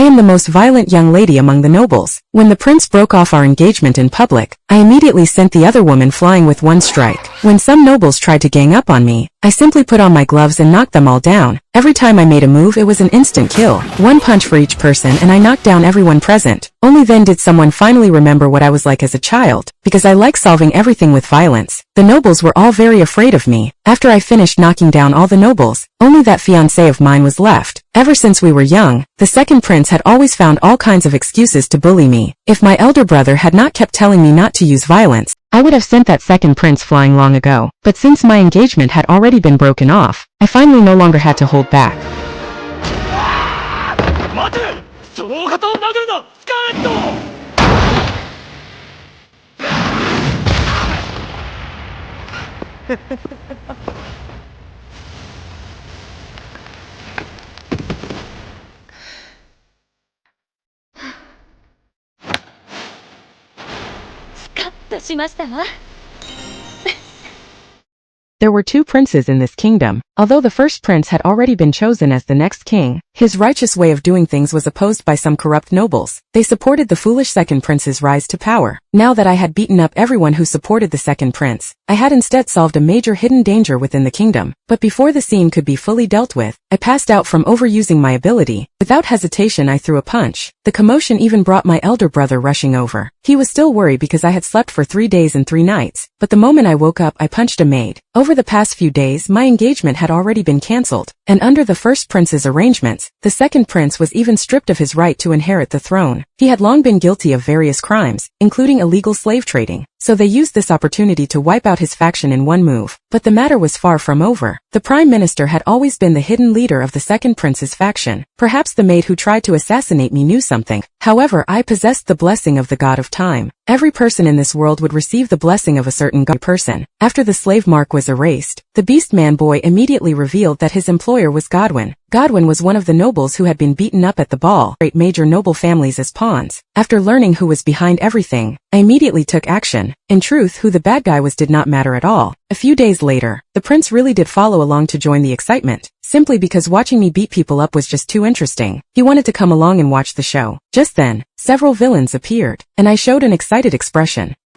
am the most violent young lady among the nobles. When the prince broke off our engagement in public, I immediately sent the other woman flying with one strike. When some nobles tried to gang up on me, I simply put on my gloves and knocked them all down. Every time I made a move, it was an instant kill. One punch for each person, and I knocked down everyone present. Only then did someone finally remember what I was like as a child, because I like solving everything with violence. The nobles were all very afraid of me. After I finished knocking down all the nobles, only that fiancé of mine was left. Ever since we were young, the second prince had always found all kinds of excuses to bully me. If my elder brother had not kept telling me not to use violence, I would have sent that second prince flying long ago. But since my engagement had already been broken off, I finally no longer had to hold back. There were two princes in this kingdom. Although the first prince had already been chosen as the next king, his righteous way of doing things was opposed by some corrupt nobles. They supported the foolish second prince's rise to power. Now that I had beaten up everyone who supported the second prince, I had instead solved a major hidden danger within the kingdom. But before the scene could be fully dealt with, I passed out from overusing my ability. Without hesitation, I threw a punch. The commotion even brought my elder brother rushing over. He was still worried because I had slept for 3 days and 3 nights. But the moment I woke up, I punched a maid. Over the past few days, my engagement had already been cancelled, and under the first prince's arrangements, the second prince was even stripped of his right to inherit the throne. He had long been guilty of various crimes, including illegal slave trading, so they used this opportunity to wipe out his faction in one move. But the matter was far from over. The prime minister had always been the hidden leader of the second prince's faction. Perhaps the maid who tried to assassinate me knew something. However, I possessed the blessing of the god of time. Every person in this world would receive the blessing of a certain god person. After the slave mark was erased, the Beastman boy immediately revealed that his employer was Godwin. Godwin was one of the nobles who had been beaten up at the ball, great major noble families as pawns. After learning who was behind everything, I immediately took action. In truth, who the bad guy was did not matter at all. A few days later, the prince really did follow along to join the excitement, simply because watching me beat people up was just too interesting. He wanted to come along and watch the show. Just then, several villains appeared, and I showed an excited expression.